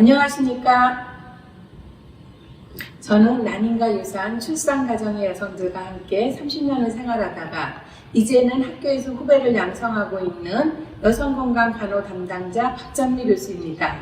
안녕하십니까. 저는 난임과 유사한 출산 가정의 여성들과 함께 30년을 생활하다가 이제는 학교에서 후배를 양성하고 있는 여성건강간호 담당자 박전미 교수입니다.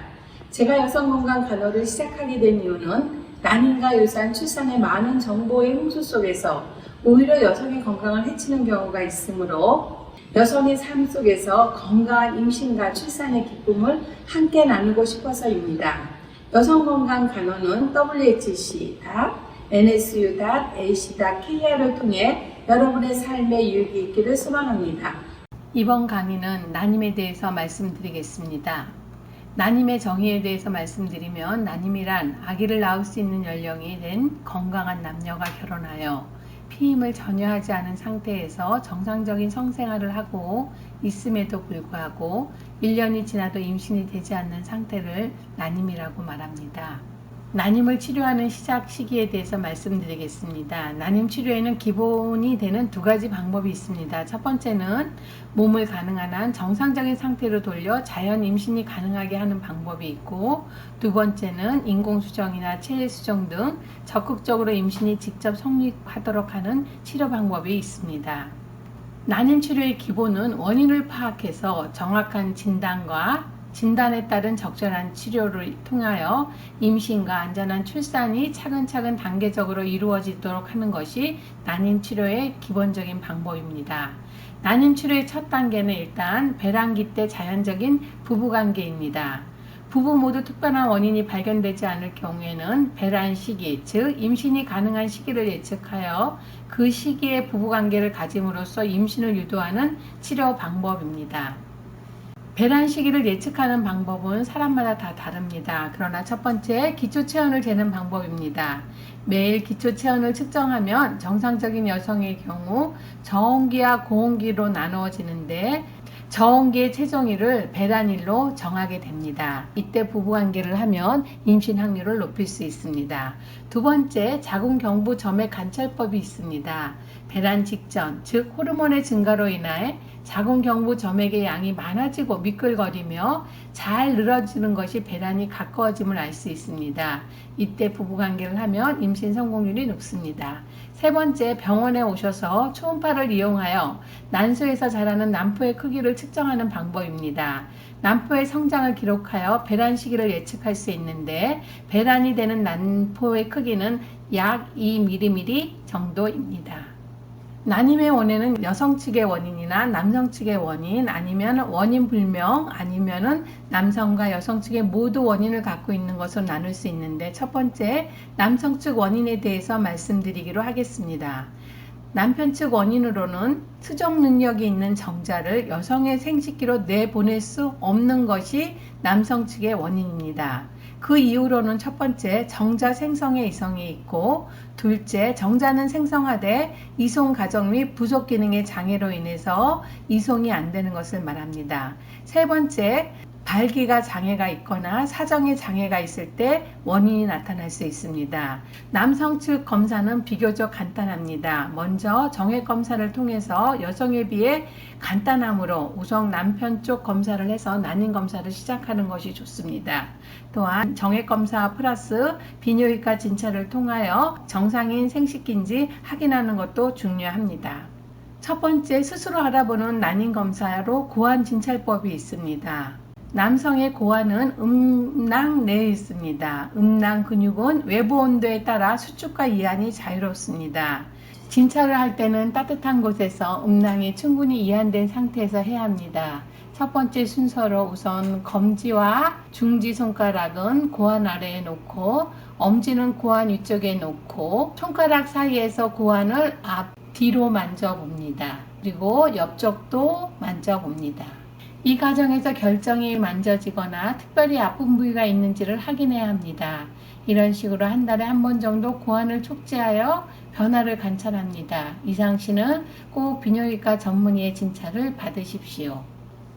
제가 여성건강간호를 시작하게 된 이유는 난임과 유사한 출산의 많은 정보의 홍수 속에서 오히려 여성의 건강을 해치는 경우가 있으므로 여성의 삶 속에서 건강한 임신과 출산의 기쁨을 함께 나누고 싶어서입니다. 여성건강간호는 whc.nsu.ac.kr을 통해 여러분의 삶에 유익이 있기를 소망합니다. 이번 강의는 난임에 대해서 말씀드리겠습니다. 난임의 정의에 대해서 말씀드리면, 난임이란 아기를 낳을 수 있는 연령이 된 건강한 남녀가 결혼하여 피임을 전혀 하지 않은 상태에서 정상적인 성생활을 하고 있음에도 불구하고 1년이 지나도 임신이 되지 않는 상태를 난임이라고 말합니다. 난임을 치료하는 시작 시기에 대해서 말씀드리겠습니다. 난임 치료에는 기본이 되는 두 가지 방법이 있습니다. 첫 번째는 몸을 가능한 한 정상적인 상태로 돌려 자연 임신이 가능하게 하는 방법이 있고, 두 번째는 인공수정이나 체외수정 등 적극적으로 임신이 직접 성립하도록 하는 치료 방법이 있습니다. 난임 치료의 기본은 원인을 파악해서 정확한 진단에 따른 적절한 치료를 통하여 임신과 안전한 출산이 차근차근 단계적으로 이루어지도록 하는 것이 난임 치료의 기본적인 방법입니다. 난임 치료의 첫 단계는 일단 배란기 때 자연적인 부부관계입니다. 부부 모두 특별한 원인이 발견되지 않을 경우에는 배란 시기, 즉 임신이 가능한 시기를 예측하여 그 시기에 부부관계를 가짐으로써 임신을 유도하는 치료 방법입니다. 배란 시기를 예측하는 방법은 사람마다 다 다릅니다. 그러나 첫 번째, 기초 체온을 재는 방법입니다. 매일 기초 체온을 측정하면 정상적인 여성의 경우 저온기와 고온기로 나누어지는데, 저온기의 최종일을 배란일로 정하게 됩니다. 이때 부부관계를 하면 임신 확률을 높일 수 있습니다. 두 번째, 자궁경부 점액 관찰법이 있습니다. 배란 직전, 즉 호르몬의 증가로 인해 자궁경부 점액의 양이 많아지고 미끌거리며 잘 늘어지는 것이 배란이 가까워짐을 알 수 있습니다. 이때 부부관계를 하면 임신 성공률이 높습니다. 세 번째, 병원에 오셔서 초음파를 이용하여 난소에서 자라는 난포의 크기를 측정하는 방법입니다. 난포의 성장을 기록하여 배란 시기를 예측할 수 있는데, 배란이 되는 난포의 크기는 약 2mm 정도입니다. 난임의 원인은 여성 측의 원인이나 남성 측의 원인, 아니면 원인 불명, 아니면은 남성과 여성 측의 모두 원인을 갖고 있는 것으로 나눌 수 있는데, 첫 번째, 남성 측 원인에 대해서 말씀드리기로 하겠습니다. 남편 측 원인으로는 수정 능력이 있는 정자를 여성의 생식기로 내보낼 수 없는 것이 남성 측의 원인입니다. 그 이후로는 첫 번째, 정자 생성에 이성이 있고, 둘째, 정자는 생성하되 이송 과정 및 부속 기능의 장애로 인해서 이송이 안 되는 것을 말합니다. 세 번째, 발기가 장애가 있거나 사정의 장애가 있을 때 원인이 나타날 수 있습니다. 남성 측 검사는 비교적 간단합니다. 먼저 정액 검사를 통해서 여성에 비해 간단하므로 우선 남편 쪽 검사를 해서 난임 검사를 시작하는 것이 좋습니다. 또한 정액 검사 플러스 비뇨기과 진찰을 통하여 정상인 생식기인지 확인하는 것도 중요합니다. 첫 번째, 스스로 알아보는 난임 검사로 고환 진찰법이 있습니다. 남성의 고환은 음낭 내에 있습니다. 음낭 근육은 외부 온도에 따라 수축과 이완이 자유롭습니다. 진찰을 할 때는 따뜻한 곳에서 음낭이 충분히 이완된 상태에서 해야 합니다. 첫 번째 순서로 우선 검지와 중지 손가락은 고환 아래에 놓고, 엄지는 고환 위쪽에 놓고, 손가락 사이에서 고환을 뒤로 만져봅니다. 그리고 옆쪽도 만져봅니다. 이 과정에서 결정이 만져지거나 특별히 아픈 부위가 있는지를 확인해야 합니다. 이런 식으로 한 달에 한 번 정도 고환을 촉지하여 변화를 관찰합니다. 이상 시는 꼭 비뇨기과 전문의의 진찰을 받으십시오.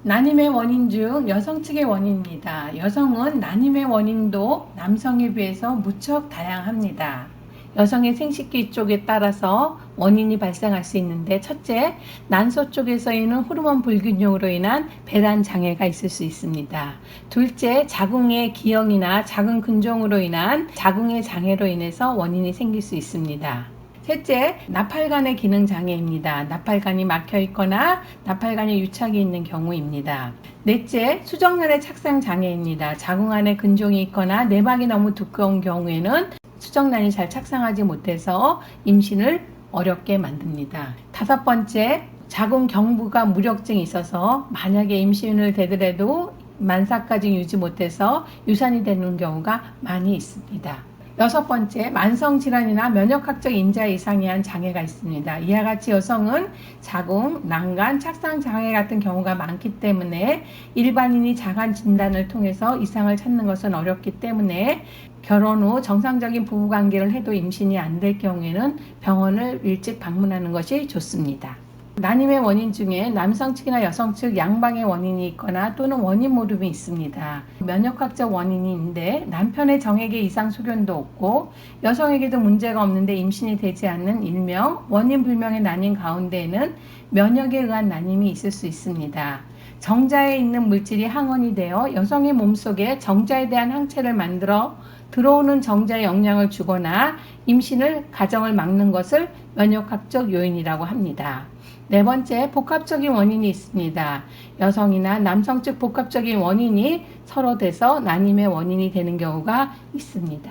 난임의 원인 중 여성 측의 원인입니다. 여성은 난임의 원인도 남성에 비해서 무척 다양합니다. 여성의 생식기 쪽에 따라서 원인이 발생할 수 있는데, 첫째, 난소 쪽에서 있는 호르몬 불균형으로 인한 배란 장애가 있을 수 있습니다. 둘째, 자궁의 기형이나 자궁 근종으로 인한 자궁의 장애로 인해서 원인이 생길 수 있습니다. 셋째, 나팔관의 기능 장애입니다. 나팔관이 막혀 있거나 나팔관에 유착이 있는 경우입니다. 넷째, 수정란의 착상 장애입니다. 자궁 안에 근종이 있거나 내막이 너무 두꺼운 경우에는 수정란이 잘 착상하지 못해서 임신을 어렵게 만듭니다. 다섯 번째, 자궁 경부가 무력증이 있어서 만약에 임신을 되더라도 만사까지 유지 못해서 유산이 되는 경우가 많이 있습니다. 여섯 번째, 만성질환이나 면역학적 인자 이상에 의한 장애가 있습니다. 이와 같이 여성은 자궁, 난간, 착상 장애 같은 경우가 많기 때문에 일반인이 자가 진단을 통해서 이상을 찾는 것은 어렵기 때문에 결혼 후 정상적인 부부관계를 해도 임신이 안 될 경우에는 병원을 일찍 방문하는 것이 좋습니다. 난임의 원인 중에 남성 측이나 여성 측 양방의 원인이 있거나 또는 원인 모름이 있습니다. 면역학적 원인이 있는데 남편의 정액에 이상 소견도 없고 여성에게도 문제가 없는데 임신이 되지 않는 일명 원인 불명의 난임 가운데에는 면역에 의한 난임이 있을 수 있습니다. 정자에 있는 물질이 항원이 되어 여성의 몸속에 정자에 대한 항체를 만들어 들어오는 정자에 영향을 주거나 임신을 가정을 막는 것을 면역학적 요인이라고 합니다. 네 번째, 복합적인 원인이 있습니다. 여성이나 남성 측 복합적인 원인이 서로 돼서 난임의 원인이 되는 경우가 있습니다.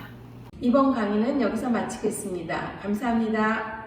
이번 강의는 여기서 마치겠습니다. 감사합니다.